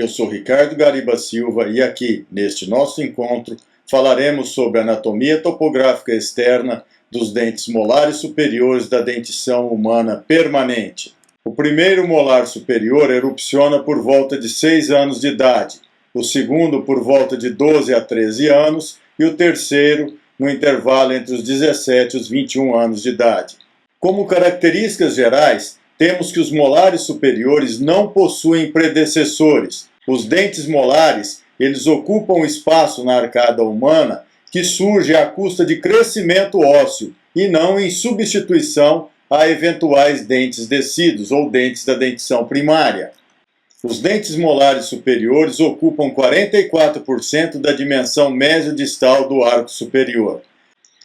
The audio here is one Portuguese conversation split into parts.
Eu sou Ricardo Gariba Silva e aqui, neste nosso encontro, falaremos sobre a anatomia topográfica externa dos dentes molares superiores da dentição humana permanente. O primeiro molar superior erupciona por volta de 6 anos de idade, o segundo por volta de 12 a 13 anos e o terceiro no intervalo entre os 17 e os 21 anos de idade. Como características gerais, temos que os molares superiores não possuem predecessores. Os dentes molares, eles ocupam espaço na arcada humana que surge à custa de crescimento ósseo e não em substituição a eventuais dentes descidos ou dentes da dentição primária. Os dentes molares superiores ocupam 44% da dimensão mesiodistal do arco superior.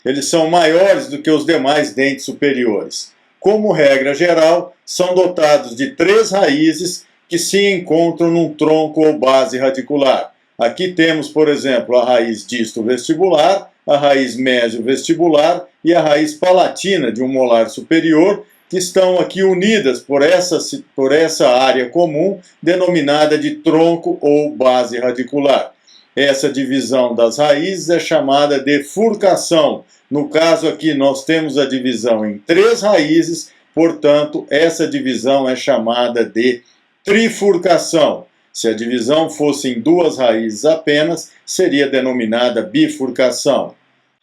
Eles são maiores do que os demais dentes superiores. Como regra geral, são dotados de 3 raízes que se encontram num tronco ou base radicular. Aqui temos, por exemplo, a raiz disto-vestibular, a raiz mesio-vestibular e a raiz palatina de um molar superior, que estão aqui unidas por essa área comum denominada de tronco ou base radicular. Essa divisão das raízes é chamada de furcação. No caso aqui, nós temos a divisão em 3 raízes, portanto, essa divisão é chamada de trifurcação. Se a divisão fosse em 2 raízes apenas, seria denominada bifurcação.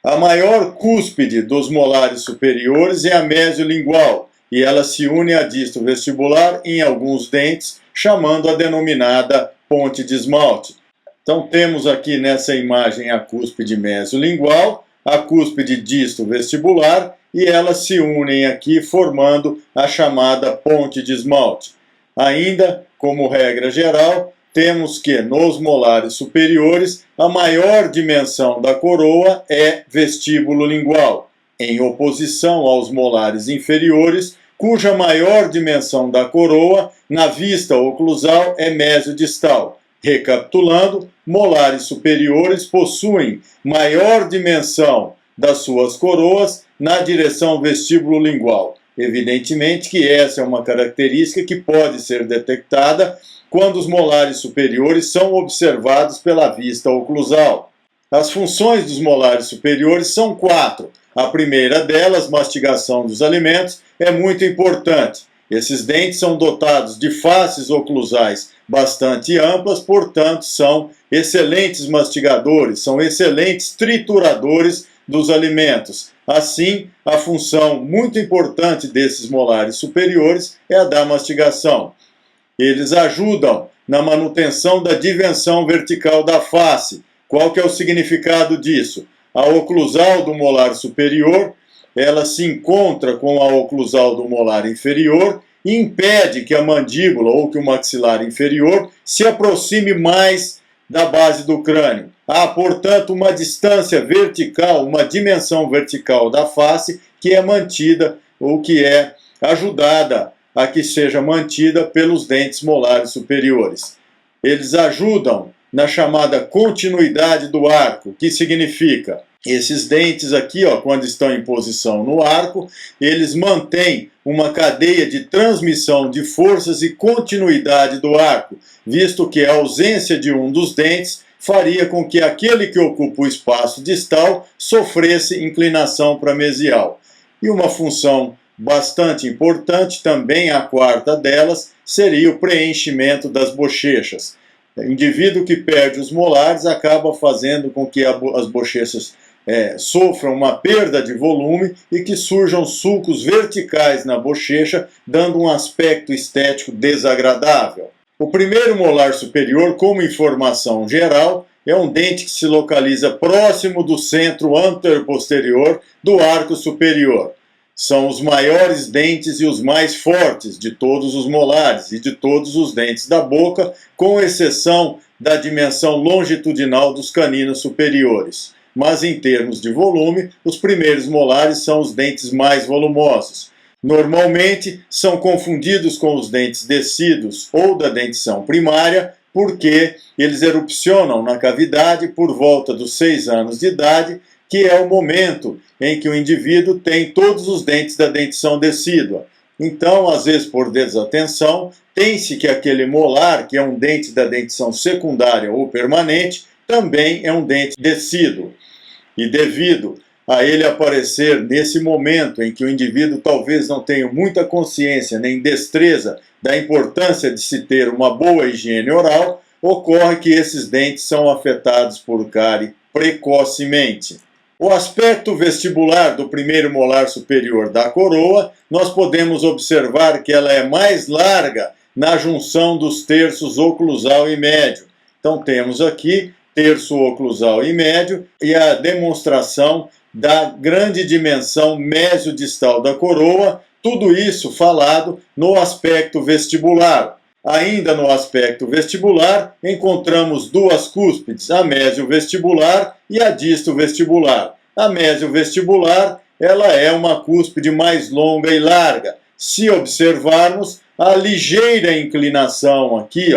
A maior cúspide dos molares superiores é a mesiolingual, e ela se une à disto-vestibular em alguns dentes, chamando a denominada ponte de esmalte. Então temos aqui nessa imagem a cúspide mesiolingual, a cúspide disto-vestibular, e elas se unem aqui formando a chamada ponte de esmalte. Ainda, como regra geral, temos que nos molares superiores a maior dimensão da coroa é vestíbulo lingual, em oposição aos molares inferiores, cuja maior dimensão da coroa na vista oclusal é mesiodistal. Recapitulando, molares superiores possuem maior dimensão das suas coroas na direção vestíbulo lingual. Evidentemente que essa é uma característica que pode ser detectada quando os molares superiores são observados pela vista oclusal. As funções dos molares superiores são 4. A primeira delas, mastigação dos alimentos, é muito importante. Esses dentes são dotados de faces oclusais bastante amplas, portanto, são excelentes mastigadores, são excelentes trituradores dos alimentos. Assim, a função muito importante desses molares superiores é a da mastigação. Eles ajudam na manutenção da divensão vertical da face. Qual que é o significado disso? A oclusal do molar superior, ela se encontra com a oclusal do molar inferior e impede que a mandíbula ou que o maxilar inferior se aproxime mais da base do crânio. Há, portanto, uma distância vertical, uma dimensão vertical da face que é mantida ou que é ajudada a que seja mantida pelos dentes molares superiores. Eles ajudam na chamada continuidade do arco, que significa esses dentes aqui, quando estão em posição no arco, eles mantêm uma cadeia de transmissão de forças e continuidade do arco, visto que a ausência de um dos dentes faria com que aquele que ocupa o espaço distal sofresse inclinação para mesial. E uma função bastante importante, também a quarta delas, seria o preenchimento das bochechas. O indivíduo que perde os molares acaba fazendo com que as bochechas sofram uma perda de volume e que surjam sulcos verticais na bochecha, dando um aspecto estético desagradável. O primeiro molar superior, como informação geral, é um dente que se localiza próximo do centro anteroposterior do arco superior. São os maiores dentes e os mais fortes de todos os molares e de todos os dentes da boca, com exceção da dimensão longitudinal dos caninos superiores. Mas em termos de volume, os primeiros molares são os dentes mais volumosos. Normalmente são confundidos com os dentes descidos ou da dentição primária, porque eles erupcionam na cavidade por volta dos 6 anos de idade, que é o momento em que o indivíduo tem todos os dentes da dentição decídua. Então, às vezes, por desatenção, tem-se que aquele molar, que é um dente da dentição secundária ou permanente, também é um dente descido. E devido a ele aparecer nesse momento em que o indivíduo talvez não tenha muita consciência nem destreza da importância de se ter uma boa higiene oral, ocorre que esses dentes são afetados por cárie precocemente. O aspecto vestibular do primeiro molar superior da coroa, nós podemos observar que ela é mais larga na junção dos terços oclusal e médio. Então temos aqui terço oclusal e médio e a demonstração da grande dimensão mesiodistal da coroa, tudo isso falado no aspecto vestibular. Ainda no aspecto vestibular, encontramos duas cúspides, a mesiovestibular e a distovestibular. A mesiovestibular, ela é uma cúspide mais longa e larga. Se observarmos a ligeira inclinação aqui,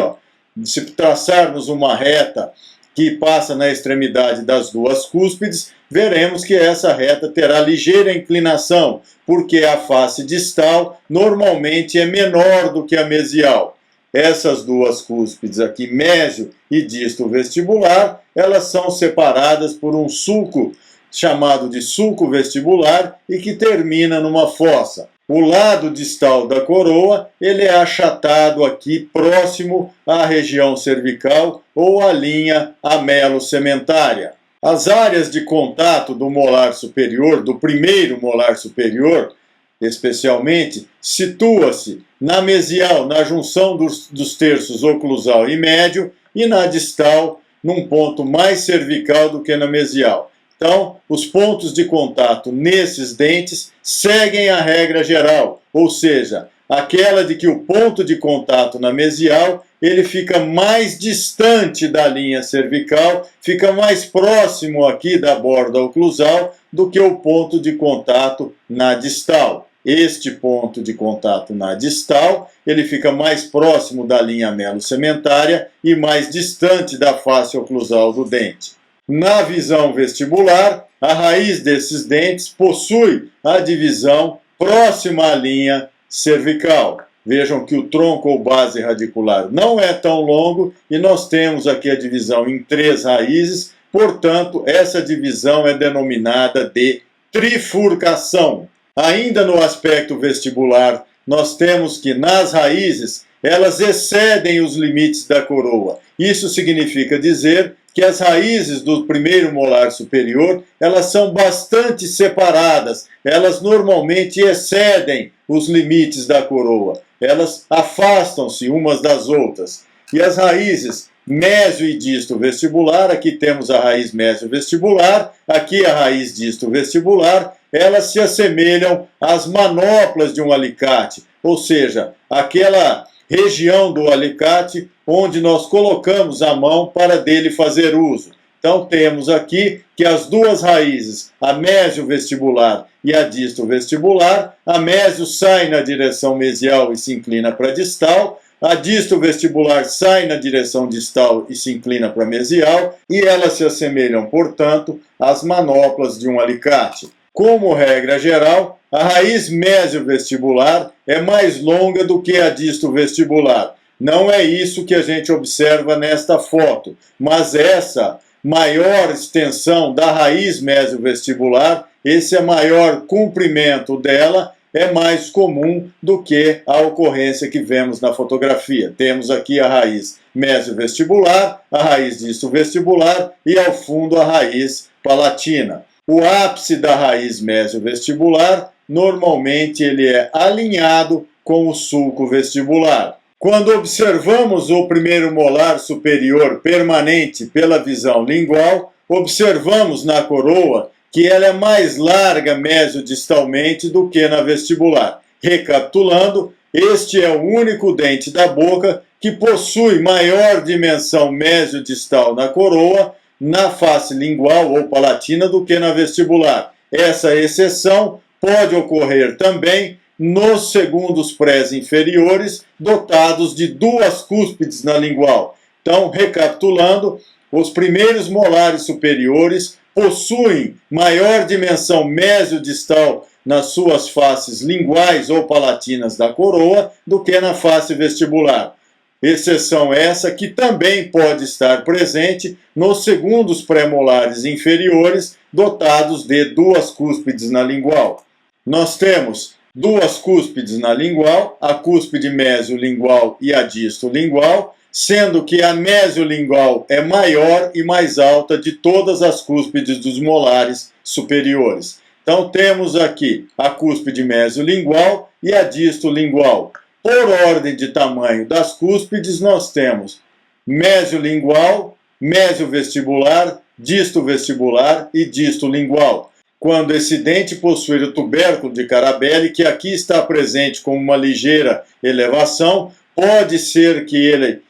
se traçarmos uma reta que passa na extremidade das duas cúspides, veremos que essa reta terá ligeira inclinação, porque a face distal normalmente é menor do que a mesial. Essas duas cúspides aqui, mésio e disto vestibular, elas são separadas por um sulco chamado de sulco vestibular e que termina numa fossa. O lado distal da coroa, ele é achatado aqui próximo à região cervical ou à linha amelo-sementária. As áreas de contato do molar superior, do primeiro molar superior, especialmente, situa-se na mesial, na junção dos terços oclusal e médio, e na distal, num ponto mais cervical do que na mesial. Então, os pontos de contato nesses dentes seguem a regra geral, ou seja, aquela de que o ponto de contato na mesial ele fica mais distante da linha cervical, fica mais próximo aqui da borda oclusal do que o ponto de contato na distal. Este ponto de contato na distal, ele fica mais próximo da linha amelo-sementária e mais distante da face oclusal do dente. Na visão vestibular, a raiz desses dentes possui a divisão próxima à linha cervical. Vejam que o tronco ou base radicular não é tão longo e nós temos aqui a divisão em 3 raízes, portanto, essa divisão é denominada de trifurcação. Ainda no aspecto vestibular, nós temos que nas raízes elas excedem os limites da coroa. Isso significa dizer que as raízes do primeiro molar superior, elas são bastante separadas, elas normalmente excedem os limites da coroa, elas afastam-se umas das outras. E as raízes mésio e disto vestibular, aqui temos a raiz mésio vestibular, aqui a raiz disto vestibular, elas se assemelham às manoplas de um alicate, ou seja, aquela região do alicate onde nós colocamos a mão para dele fazer uso. Então temos aqui que as duas raízes, a mésio vestibular e a disto vestibular, a mésio sai na direção mesial e se inclina para a distal, a disto vestibular sai na direção distal e se inclina para a mesial, e elas se assemelham, portanto, às manoplas de um alicate. Como regra geral, a raiz mesiovestibular é mais longa do que a disto-vestibular. Não é isso que a gente observa nesta foto, mas essa maior extensão da raiz mesiovestibular, esse maior comprimento dela, é mais comum do que a ocorrência que vemos na fotografia. Temos aqui a raiz mesiovestibular, a raiz disto-vestibular e ao fundo a raiz palatina. O ápice da raiz mesiovestibular, normalmente ele é alinhado com o sulco vestibular. Quando observamos o primeiro molar superior permanente pela visão lingual, observamos na coroa que ela é mais larga mesiodistalmente do que na vestibular. Recapitulando, este é o único dente da boca que possui maior dimensão mesiodistal na coroa, na face lingual ou palatina do que na vestibular. Essa exceção pode ocorrer também nos segundos prés inferiores, dotados de duas cúspides na lingual. Então, recapitulando, os primeiros molares superiores possuem maior dimensão mesiodistal nas suas faces linguais ou palatinas da coroa do que na face vestibular. Exceção essa que também pode estar presente nos segundos pré-molares inferiores dotados de duas cúspides na lingual. Nós temos duas cúspides na lingual, a cúspide mesiolingual e a distolingual, sendo que a mesiolingual é maior e mais alta de todas as cúspides dos molares superiores. Então temos aqui a cúspide mesiolingual e a distolingual. Por ordem de tamanho das cúspides, nós temos mesiolingual, mesiovestibular, distovestibular e distolingual. Quando esse dente possuir o tubérculo de Carabelli, que aqui está presente com uma ligeira elevação, pode ser que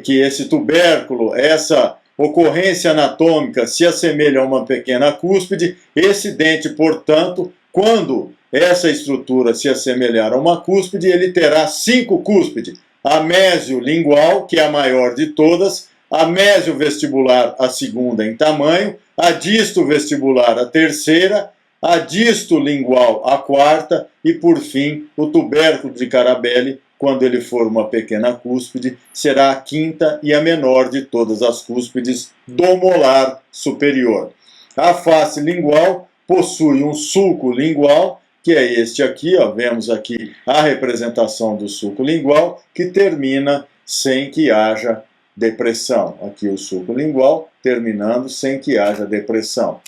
esse tubérculo, essa ocorrência anatômica, se assemelhe a uma pequena cúspide. Esse dente, portanto, quando essa estrutura se assemelhar a uma cúspide, ele terá 5 cúspides. A mesiolingual, que é a maior de todas, a mesiovestibular, a segunda em tamanho, a distovestibular, a terceira, a distolingual, a quarta, e por fim, o tubérculo de Carabelli, quando ele for uma pequena cúspide, será a quinta e a menor de todas as cúspides do molar superior. A face lingual possui um sulco lingual, que é este aqui, ó, vemos aqui a representação do sulco lingual, que termina sem que haja depressão. Aqui o sulco lingual terminando sem que haja depressão.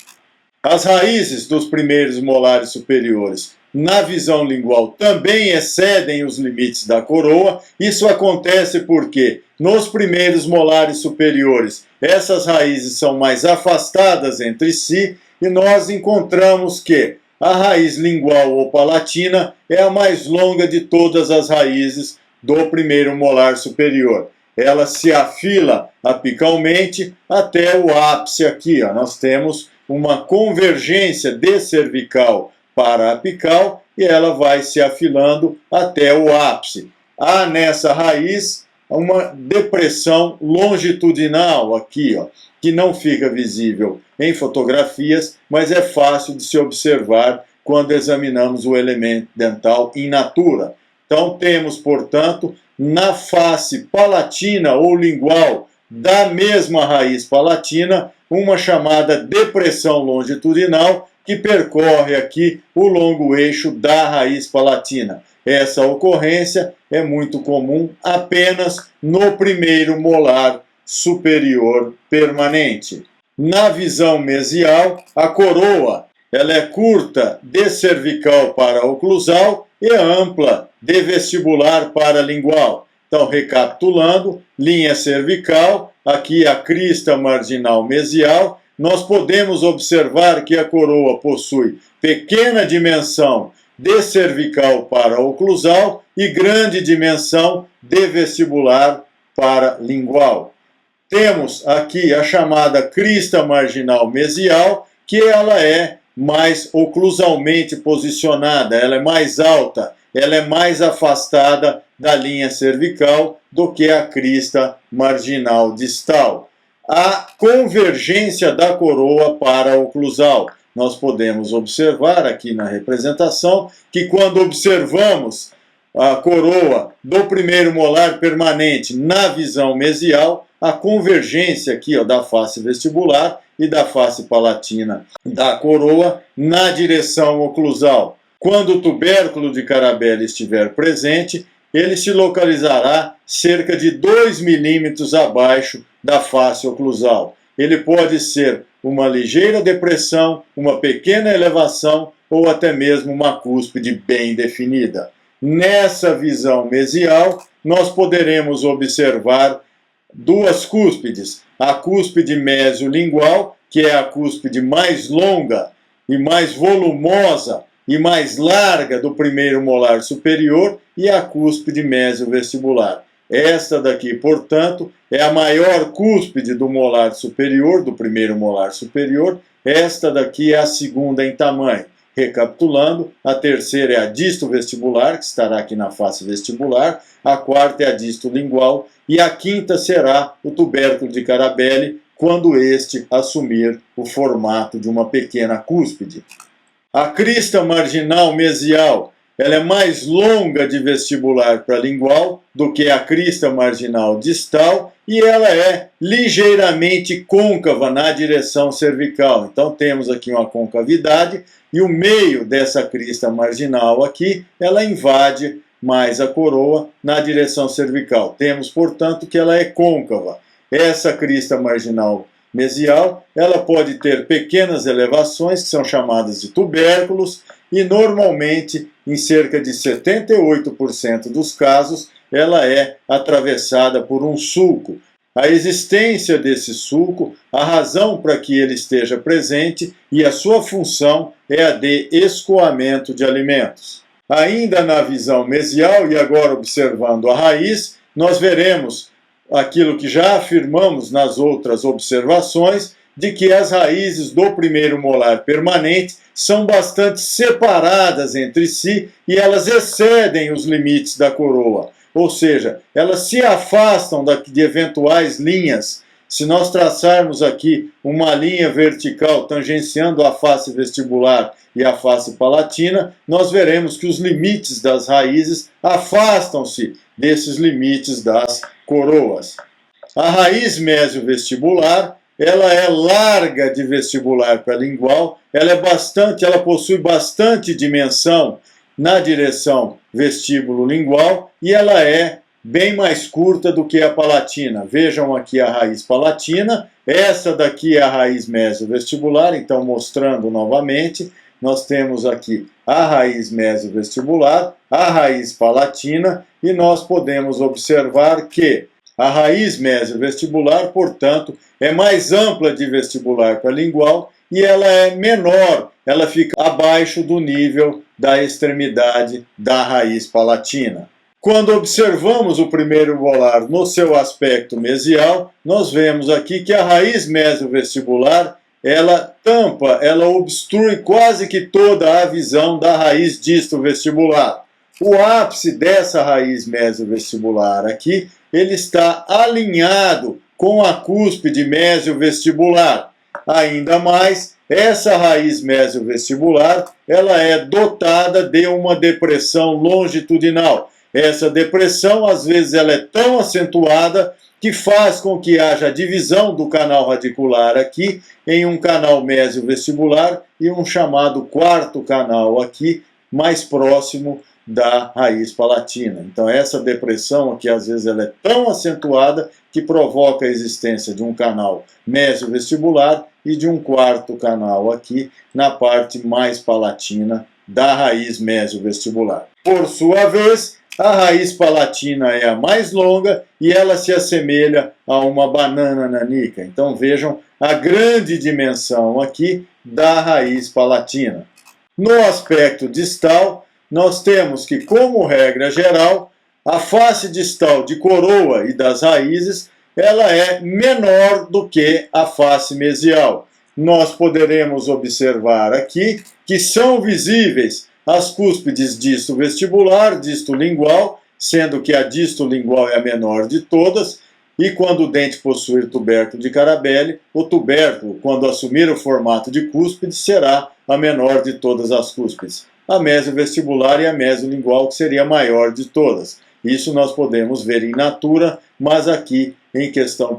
As raízes dos primeiros molares superiores na visão lingual também excedem os limites da coroa. Isso acontece porque nos primeiros molares superiores essas raízes são mais afastadas entre si e nós encontramos que a raiz lingual ou palatina é a mais longa de todas as raízes do primeiro molar superior. Ela se afila apicalmente até o ápice aqui. Ó. Nós temos uma convergência de cervical para apical e ela vai se afilando até o ápice. Há nessa raiz uma depressão longitudinal aqui, ó, que não fica visível em fotografias, mas é fácil de se observar quando examinamos o elemento dental in natura. Então temos, portanto, na face palatina ou lingual da mesma raiz palatina, uma chamada depressão longitudinal que percorre aqui o longo eixo da raiz palatina. Essa ocorrência é muito comum apenas no primeiro molar superior permanente. Na visão mesial, a coroa ela é curta de cervical para oclusal e ampla de vestibular para lingual. Então, recapitulando, linha cervical, aqui a crista marginal mesial, nós podemos observar que a coroa possui pequena dimensão de cervical para oclusal e grande dimensão de vestibular para lingual. Temos aqui a chamada crista marginal mesial, que ela é mais oclusalmente posicionada, ela é mais alta, ela é mais afastada da linha cervical do que a crista marginal distal. A convergência da coroa para a oclusal. Nós podemos observar aqui na representação que quando observamos a coroa do primeiro molar permanente na visão mesial, a convergência aqui, ó, da face vestibular e da face palatina da coroa na direção oclusal. Quando o tubérculo de Carabelli estiver presente, ele se localizará cerca de 2 milímetros abaixo da face oclusal. Ele pode ser uma ligeira depressão, uma pequena elevação ou até mesmo uma cúspide bem definida. Nessa visão mesial, nós poderemos observar duas cúspides. A cúspide mesiolingual, que é a cúspide mais longa e mais volumosa e mais larga do primeiro molar superior, e a cúspide mesiovestibular. Esta daqui, portanto, é a maior cúspide do molar superior, do primeiro molar superior. Esta daqui é a segunda em tamanho. Recapitulando, a terceira é a distovestibular, que estará aqui na face vestibular. A quarta é a distolingual. E a quinta será o tubérculo de Carabelli, quando este assumir o formato de uma pequena cúspide. A crista marginal mesial, ela é mais longa de vestibular para lingual do que a crista marginal distal e ela é ligeiramente côncava na direção cervical. Então temos aqui uma concavidade e o meio dessa crista marginal aqui, ela invade mais a coroa na direção cervical. Temos, portanto, que ela é côncava. Essa crista marginal mesial, ela pode ter pequenas elevações, que são chamadas de tubérculos, e normalmente, em cerca de 78% dos casos, ela é atravessada por um sulco. A existência desse sulco, a razão para que ele esteja presente e a sua função é a de escoamento de alimentos. Ainda na visão mesial, e agora observando a raiz, nós veremos aquilo que já afirmamos nas outras observações, de que as raízes do primeiro molar permanente são bastante separadas entre si e elas excedem os limites da coroa. Ou seja, elas se afastam de eventuais linhas. Se nós traçarmos aqui uma linha vertical tangenciando a face vestibular e a face palatina, nós veremos que os limites das raízes afastam-se desses limites das coroas. A raiz mesiovestibular, ela é larga de vestibular para lingual, ela possui bastante dimensão na direção vestíbulo-lingual e ela é bem mais curta do que a palatina. Vejam aqui a raiz palatina, essa daqui é a raiz mesiovestibular, então mostrando novamente, nós temos aqui a raiz mesiovestibular, a raiz palatina, e nós podemos observar que a raiz mesiovestibular, portanto, é mais ampla de vestibular para lingual e ela é menor, ela fica abaixo do nível da extremidade da raiz palatina. Quando observamos o primeiro molar no seu aspecto mesial, nós vemos aqui que a raiz mesiovestibular ela tampa, ela obstrui quase que toda a visão da raiz distovestibular. O ápice dessa raiz mesiovestibular aqui, ele está alinhado com a cúspide mesiovestibular. Ainda mais, essa raiz mesiovestibular, ela é dotada de uma depressão longitudinal. Essa depressão, às vezes, ela é tão acentuada que faz com que haja divisão do canal radicular aqui em um canal mesiovestibular e um chamado quarto canal aqui, mais próximo da raiz palatina. Então essa depressão aqui, às vezes, ela é tão acentuada que provoca a existência de um canal mesiovestibular e de um quarto canal aqui na parte mais palatina da raiz mesiovestibular. Por sua vez, a raiz palatina é a mais longa e ela se assemelha a uma banana nanica. Então vejam a grande dimensão aqui da raiz palatina. No aspecto distal, nós temos que, como regra geral, a face distal de coroa e das raízes, ela é menor do que a face mesial. Nós poderemos observar aqui que são visíveis as cúspides disto-vestibular, disto-lingual, sendo que a disto-lingual é a menor de todas, e quando o dente possuir tubérculo de Carabelli, o tubérculo, quando assumir o formato de cúspide, será a menor de todas as cúspides. A mesiovestibular e a mesiolingual, que seria a maior de todas. Isso nós podemos ver in natura, mas aqui,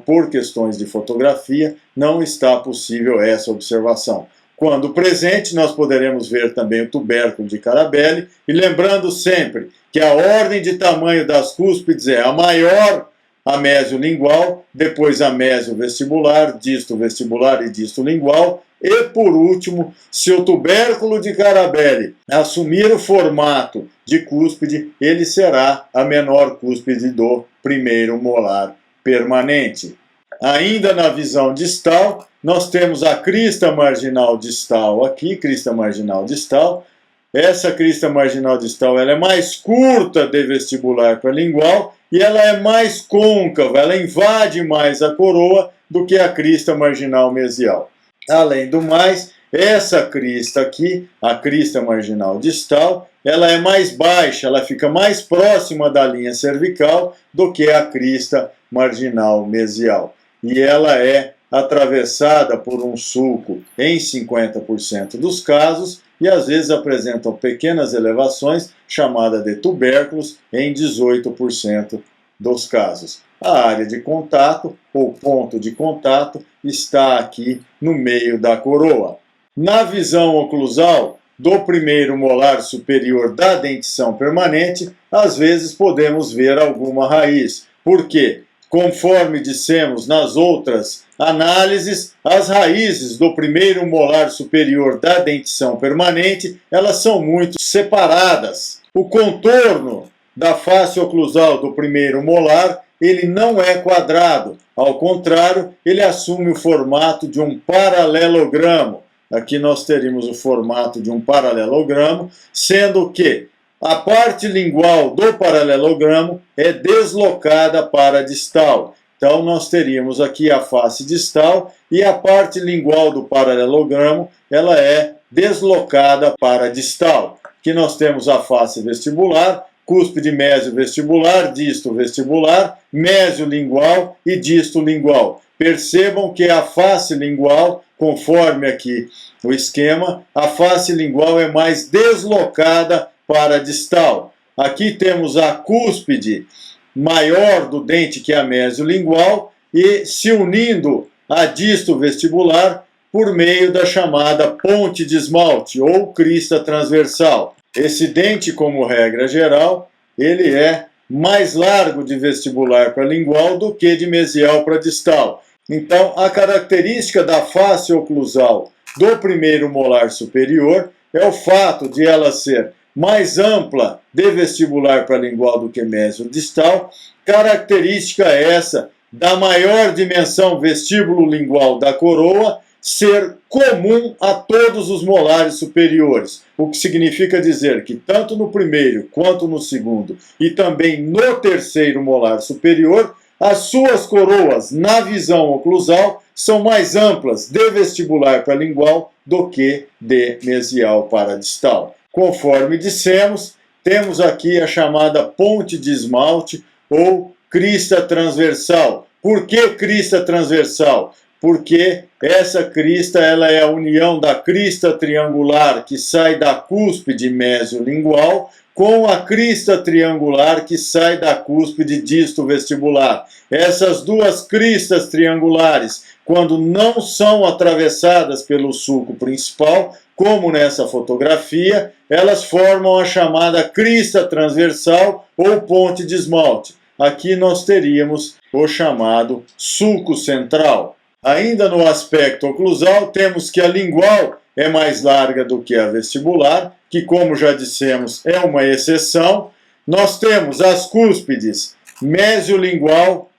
por questões de fotografia, não está possível essa observação. Quando presente, nós poderemos ver também o tubérculo de Carabelli, e lembrando sempre que a ordem de tamanho das cúspides é a maior, a mesiolingual, depois a mesiovestibular, distovestibular e distolingual, e por último, se o tubérculo de Carabelli assumir o formato de cúspide, ele será a menor cúspide do primeiro molar permanente. Ainda na visão distal, nós temos a crista marginal distal aqui, crista marginal distal. Essa crista marginal distal ela é mais curta de vestibular para lingual e ela é mais côncava, ela invade mais a coroa do que a crista marginal mesial. Além do mais, essa crista aqui, a crista marginal distal, ela é mais baixa, ela fica mais próxima da linha cervical do que a crista marginal mesial. E ela é atravessada por um sulco em 50% dos casos e às vezes apresentam pequenas elevações, chamada de tubérculos, em 18% dos casos. A área de contato, ou ponto de contato, está aqui no meio da coroa. Na visão oclusal do primeiro molar superior da dentição permanente, às vezes podemos ver alguma raiz. Por quê? Conforme dissemos nas outras análises, as raízes do primeiro molar superior da dentição permanente, elas são muito separadas. O contorno da face oclusal do primeiro molar, ele não é quadrado. Ao contrário, ele assume o formato de um paralelogramo. Aqui nós teríamos o formato de um paralelogramo, sendo que a parte lingual do paralelogramo é deslocada para a distal. Então, nós teríamos aqui a face distal e a parte lingual do paralelogramo, ela é deslocada para a distal. Aqui nós temos a face vestibular, cúspide mesiovestibular, disto vestibular, mesiolingual e disto lingual. Percebam que a face lingual, conforme aqui o esquema, a face lingual é mais deslocada para a distal. Aqui temos a cúspide maior do dente, que é a mesiolingual, e se unindo a disto vestibular por meio da chamada ponte de esmalte ou crista transversal. Esse dente, como regra geral, ele é mais largo de vestibular para lingual do que de mesial para distal. Então, a característica da face oclusal do primeiro molar superior é o fato de ela ser mais ampla de vestibular para lingual do que mesiodistal, característica essa da maior dimensão vestíbulo-lingual da coroa ser comum a todos os molares superiores, o que significa dizer que tanto no primeiro quanto no segundo e também no terceiro molar superior, as suas coroas na visão oclusal são mais amplas de vestibular para lingual do que de mesial para distal. Conforme dissemos, temos aqui a chamada ponte de esmalte ou crista transversal. Por que crista transversal? Porque essa crista ela é a união da crista triangular que sai da cúspide mesiolingual com a crista triangular que sai da cúspide disto vestibular. Essas duas cristas triangulares, quando não são atravessadas pelo sulco principal, como nessa fotografia, elas formam a chamada crista transversal ou ponte de esmalte. Aqui nós teríamos o chamado sulco central. Ainda no aspecto oclusal, temos que a lingual é mais larga do que a vestibular, que, como já dissemos, é uma exceção. Nós temos as cúspides mesiolingual,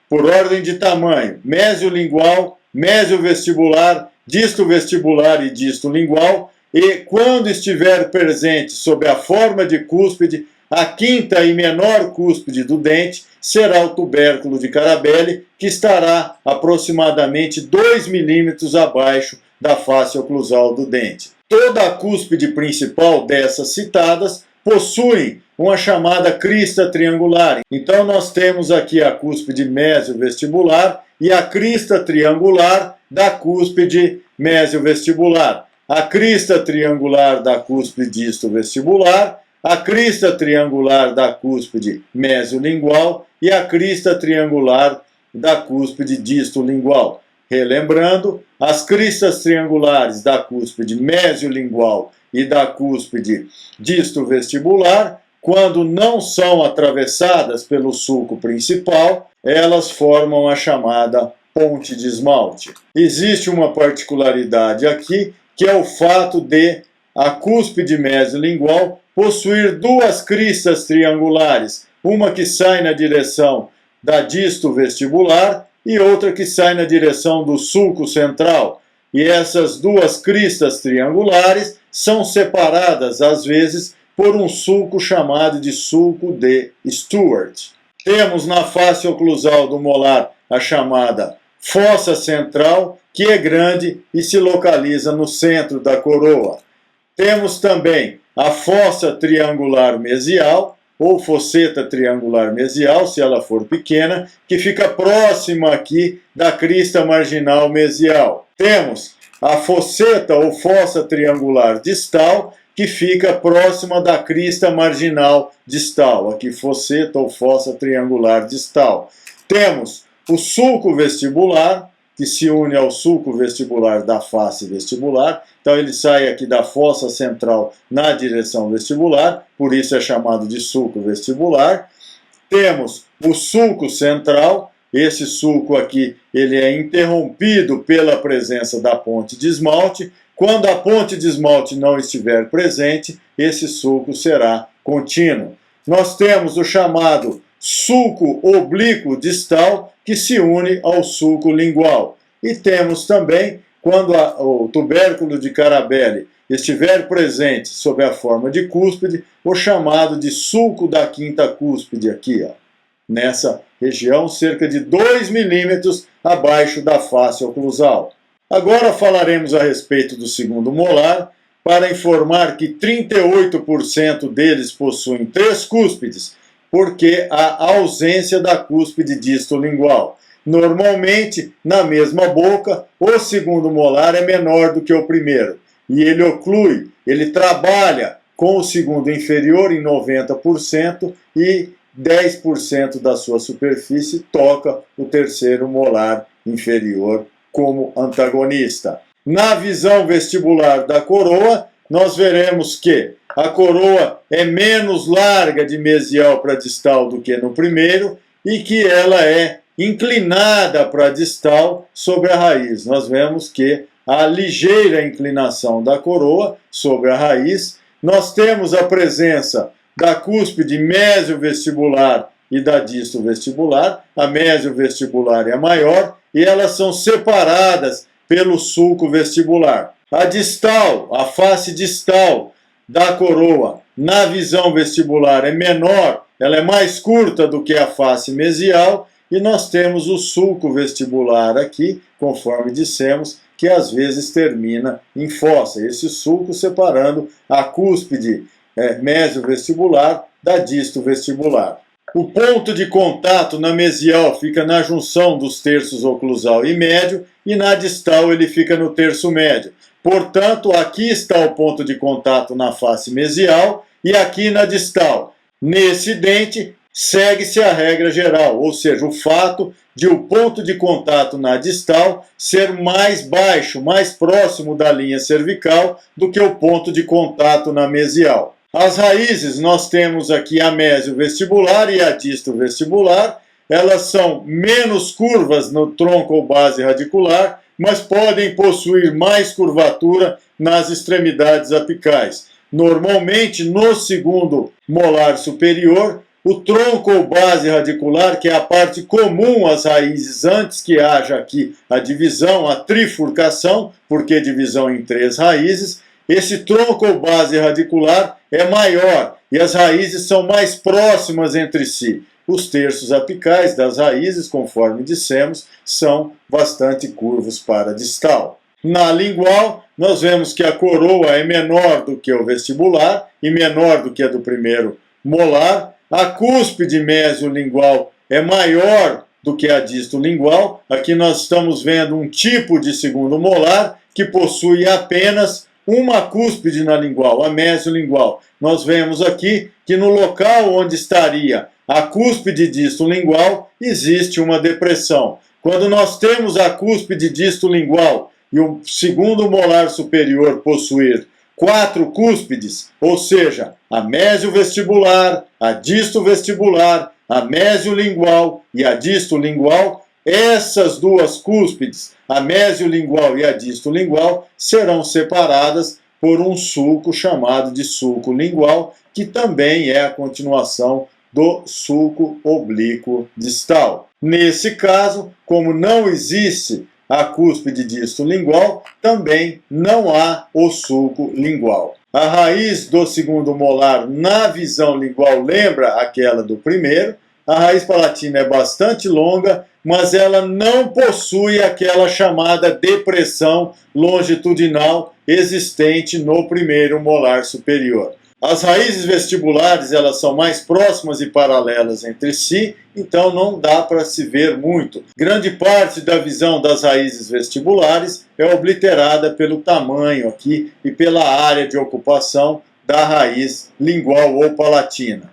por ordem de tamanho, mesiolingual, mesiovestibular, disto vestibular e disto lingual, e quando estiver presente sob a forma de cúspide, a quinta e menor cúspide do dente será o tubérculo de Carabelli, que estará aproximadamente 2 milímetros abaixo da face oclusal do dente. Toda a cúspide principal dessas citadas possui uma chamada crista triangular. Então nós temos aqui a cúspide mesiovestibular e a crista triangular da cúspide mesiovestibular. A crista triangular da cúspide disto vestibular, a crista triangular da cúspide mesiolingual e a crista triangular da cúspide disto lingual. Relembrando, as cristas triangulares da cúspide mesiolingual e da cúspide disto vestibular, quando não são atravessadas pelo sulco principal, elas formam a chamada ponte de esmalte. Existe uma particularidade aqui, que é o fato de a cúspide mesiolingual possuir duas cristas triangulares, uma que sai na direção da disto vestibular e outra que sai na direção do sulco central. E essas duas cristas triangulares são separadas, às vezes, por um sulco chamado de sulco de Stewart. Temos na face oclusal do molar a chamada fossa central, que é grande e se localiza no centro da coroa. Temos também a fossa triangular mesial, ou fosseta triangular mesial, se ela for pequena, que fica próxima aqui da crista marginal mesial. Temos a fosseta ou fossa triangular distal, que fica próxima da crista marginal distal. Aqui, fosseta ou fossa triangular distal. Temos o sulco vestibular, que se une ao sulco vestibular da face vestibular. Então, ele sai aqui da fossa central na direção vestibular, por isso é chamado de sulco vestibular. Temos o sulco central. Esse sulco aqui ele é interrompido pela presença da ponte de esmalte. Quando a ponte de esmalte não estiver presente, esse sulco será contínuo. Nós temos o chamado sulco oblíquo distal, que se une ao sulco lingual. E temos também, quando o tubérculo de Carabelli estiver presente sob a forma de cúspide, o chamado de sulco da quinta cúspide, aqui, ó, nessa região, cerca de 2 milímetros abaixo da face oclusal. Agora falaremos a respeito do segundo molar, para informar que 38% deles possuem 3 cúspides, porque há ausência da cúspide distolingual. Normalmente, na mesma boca, o segundo molar é menor do que o primeiro, e ele oclui, ele trabalha com o segundo inferior em 90% e 10% da sua superfície toca o terceiro molar inferior como antagonista. Na visão vestibular da coroa, nós veremos que a coroa é menos larga de mesial para distal do que no primeiro e que ela é inclinada para distal sobre a raiz. Nós vemos que há ligeira inclinação da coroa sobre a raiz. Nós temos a presença da cúspide mesiovestibular e da distovestibular. A mesiovestibular é a maior e elas são separadas pelo sulco vestibular. A distal, a face distal da coroa, na visão vestibular é menor, ela é mais curta do que a face mesial, e nós temos o sulco vestibular aqui, conforme dissemos, que às vezes termina em fossa. Esse sulco separando a cúspide mesiovestibular da distovestibular. O ponto de contato na mesial fica na junção dos terços oclusal e médio, e na distal ele fica no terço médio. Portanto, aqui está o ponto de contato na face mesial e aqui na distal. Nesse dente, segue-se a regra geral, ou seja, o fato de o ponto de contato na distal ser mais baixo, mais próximo da linha cervical do que o ponto de contato na mesial. As raízes, nós temos aqui a mesiovestibular e a distovestibular. Elas são menos curvas no tronco ou base radicular, mas podem possuir mais curvatura nas extremidades apicais. Normalmente, no segundo molar superior, o tronco ou base radicular, que é a parte comum às raízes antes que haja aqui a divisão, a trifurcação, porque divisão em 3 raízes, esse tronco ou base radicular é maior e as raízes são mais próximas entre si. Os terços apicais das raízes, conforme dissemos, são bastante curvos para distal. Na lingual, nós vemos que a coroa é menor do que o vestibular e menor do que a do primeiro molar. A cúspide mesiolingual é maior do que a distolingual. Aqui nós estamos vendo um tipo de segundo molar que possui apenas uma cúspide na lingual, a mesiolingual. Nós vemos aqui que no local onde estaria a cúspide distolingual existe uma depressão. Quando nós temos a cúspide distolingual e o segundo molar superior possuir 4 cúspides, ou seja, a mesiovestibular, a distovestibular, a mesiolingual e a distolingual, essas duas cúspides, a mesiolingual e a distolingual, serão separadas por um sulco chamado de sulco lingual, que também é a continuação do sulco oblíquo distal. Nesse caso, como não existe a cúspide distolingual, também não há o sulco lingual. A raiz do segundo molar na visão lingual lembra aquela do primeiro. A raiz palatina é bastante longa, mas ela não possui aquela chamada depressão longitudinal existente no primeiro molar superior. As raízes vestibulares, elas são mais próximas e paralelas entre si, então não dá para se ver muito. Grande parte da visão das raízes vestibulares é obliterada pelo tamanho aqui e pela área de ocupação da raiz lingual ou palatina.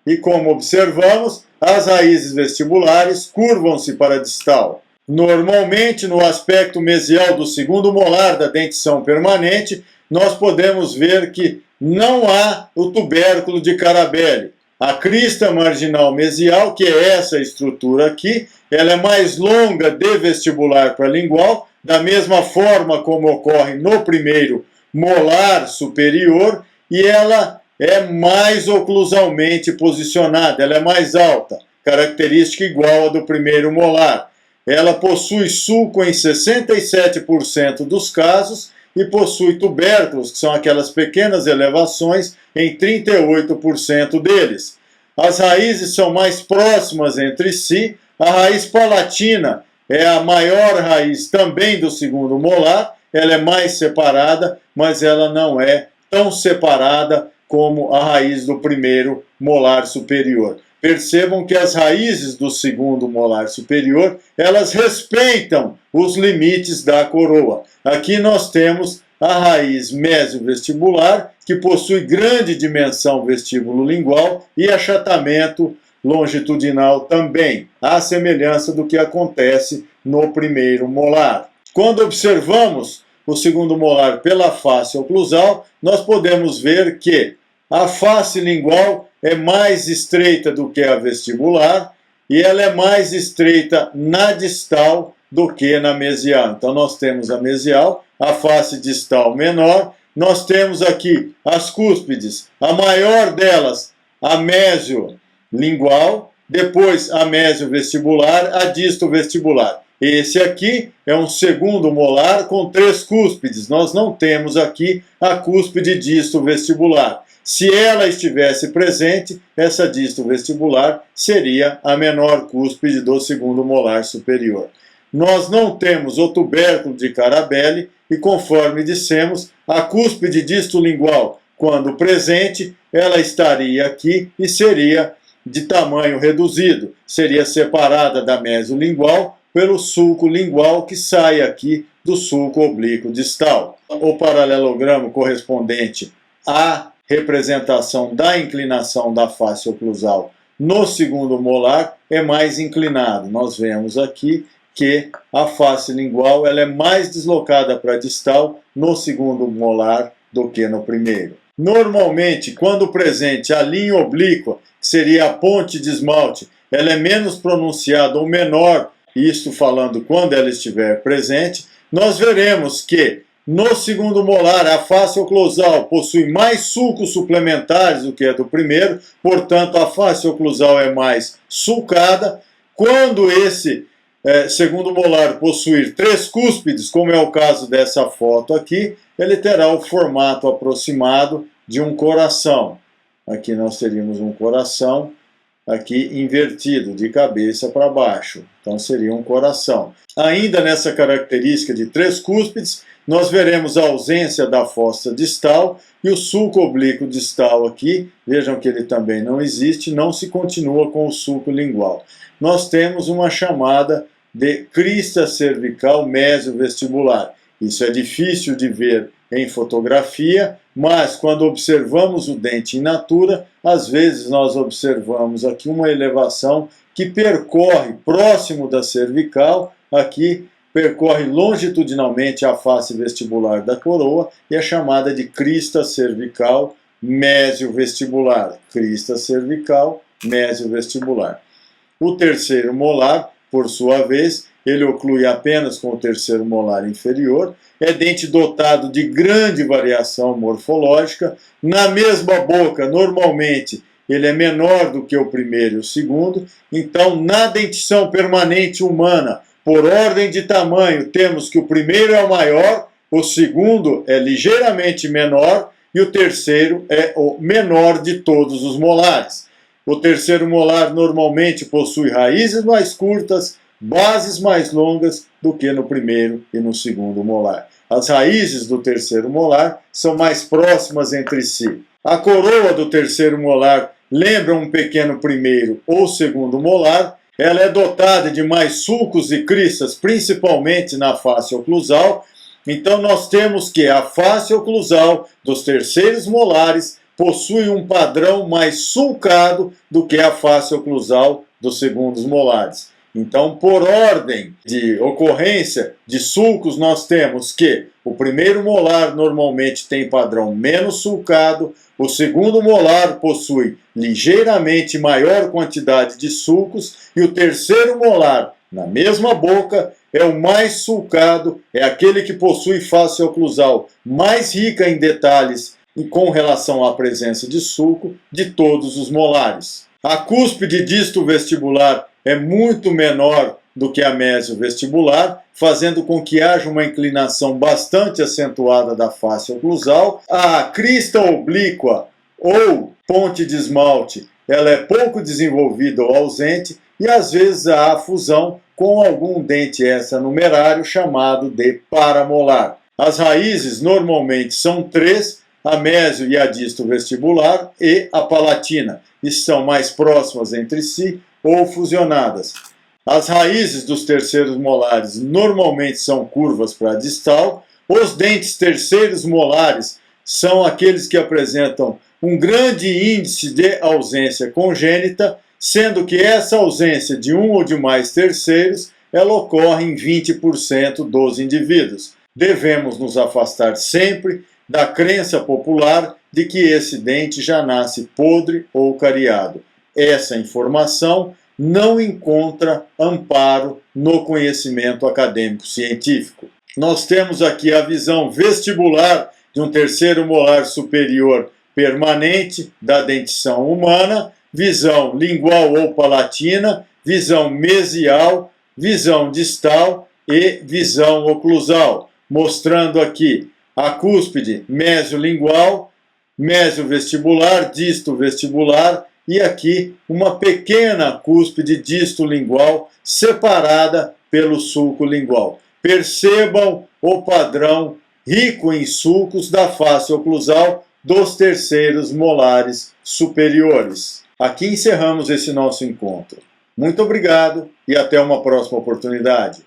E como observamos, as raízes vestibulares curvam-se para a distal. Normalmente, no aspecto mesial do segundo molar da dentição permanente, nós podemos ver que não há o tubérculo de Carabelli. A crista marginal mesial, que é essa estrutura aqui, ela é mais longa de vestibular para lingual, da mesma forma como ocorre no primeiro molar superior, e ela é mais oclusalmente posicionada, ela é mais alta, característica igual à do primeiro molar. Ela possui sulco em 67% dos casos e possui tubérculos, que são aquelas pequenas elevações, em 38% deles. As raízes são mais próximas entre si. A raiz palatina é a maior raiz também do segundo molar, ela é mais separada, mas ela não é tão separada como a raiz do primeiro molar superior. Percebam que as raízes do segundo molar superior, elas respeitam os limites da coroa. Aqui nós temos a raiz mesiovestibular, que possui grande dimensão vestíbulo-lingual e achatamento longitudinal também, à semelhança do que acontece no primeiro molar. Quando observamos o segundo molar pela face oclusal, nós podemos ver que a face lingual é mais estreita do que a vestibular e ela é mais estreita na distal do que na mesial. Então nós temos a mesial, a face distal menor, nós temos aqui as cúspides, a maior delas, a mesiolingual, depois a mesiovestibular, a distovestibular. Esse aqui é um segundo molar com 3 cúspides. Nós não temos aqui a cúspide distovestibular. Se ela estivesse presente, essa distovestibular seria a menor cúspide do segundo molar superior. Nós não temos o tubérculo de Carabelli e, conforme dissemos, a cúspide distolingual, quando presente, ela estaria aqui e seria de tamanho reduzido. Seria separada da mesiolingual pelo sulco lingual que sai aqui do sulco oblíquo distal. O paralelogramo correspondente à representação da inclinação da face oclusal no segundo molar é mais inclinado. Nós vemos aqui que a face lingual ela é mais deslocada para a distal no segundo molar do que no primeiro. Normalmente, quando presente a linha oblíqua, que seria a ponte de esmalte, ela é menos pronunciada ou menor, isto falando quando ela estiver presente, nós veremos que no segundo molar, a face oclusal possui mais sulcos suplementares do que a do primeiro, portanto, a face oclusal é mais sulcada. Quando esse segundo molar possuir 3 cúspides, como é o caso dessa foto aqui, ele terá o formato aproximado de um coração. Aqui nós teríamos um coração aqui invertido, de cabeça para baixo. Então seria um coração. Ainda nessa característica de 3 cúspides, nós veremos a ausência da fossa distal e o sulco oblíquo distal aqui. Vejam que ele também não existe, não se continua com o sulco lingual. Nós temos uma chamada de crista cervical mesiovestibular. Isso é difícil de ver em fotografia, mas quando observamos o dente in natura, às vezes nós observamos aqui uma elevação que percorre próximo da cervical, aqui percorre longitudinalmente a face vestibular da coroa e é chamada de crista cervical mesiovestibular. Crista cervical mesiovestibular. O terceiro molar, por sua vez, ele oclui apenas com o terceiro molar inferior, é dente dotado de grande variação morfológica. Na mesma boca, normalmente, ele é menor do que o primeiro e o segundo. Então, na dentição permanente humana, por ordem de tamanho, temos que o primeiro é o maior, o segundo é ligeiramente menor e o terceiro é o menor de todos os molares. O terceiro molar normalmente possui raízes mais curtas, bases mais longas do que no primeiro e no segundo molar. As raízes do terceiro molar são mais próximas entre si. A coroa do terceiro molar lembra um pequeno primeiro ou segundo molar. Ela é dotada de mais sulcos e cristas, principalmente na face oclusal. Então nós temos que a face oclusal dos terceiros molares possui um padrão mais sulcado do que a face oclusal dos segundos molares. Então, por ordem de ocorrência de sulcos, nós temos que o primeiro molar normalmente tem padrão menos sulcado, o segundo molar possui ligeiramente maior quantidade de sulcos e o terceiro molar, na mesma boca, é o mais sulcado, é aquele que possui face oclusal mais rica em detalhes e com relação à presença de sulco de todos os molares. A cúspide disto-vestibular é muito menor do que a mesiovestibular, fazendo com que haja uma inclinação bastante acentuada da face oclusal. A crista oblíqua ou ponte de esmalte, ela é pouco desenvolvida ou ausente e às vezes há a fusão com algum dente extranumerário chamado de paramolar. As raízes normalmente são três, a mesio e a disto-vestibular e a palatina, e são mais próximas entre si ou fusionadas. As raízes dos terceiros molares normalmente são curvas para a distal. Os dentes terceiros molares são aqueles que apresentam um grande índice de ausência congênita, sendo que essa ausência de um ou de mais terceiros ela ocorre em 20% dos indivíduos. Devemos nos afastar sempre da crença popular de que esse dente já nasce podre ou cariado. Essa informação não encontra amparo no conhecimento acadêmico-científico. Nós temos aqui a visão vestibular de um terceiro molar superior permanente da dentição humana, visão lingual ou palatina, visão mesial, visão distal e visão oclusal, mostrando aqui a cúspide mesiolingual, mesiovestibular, disto-vestibular e aqui uma pequena cúspide disto-lingual separada pelo sulco lingual. Percebam o padrão rico em sulcos da face oclusal dos terceiros molares superiores. Aqui encerramos esse nosso encontro. Muito obrigado e até uma próxima oportunidade.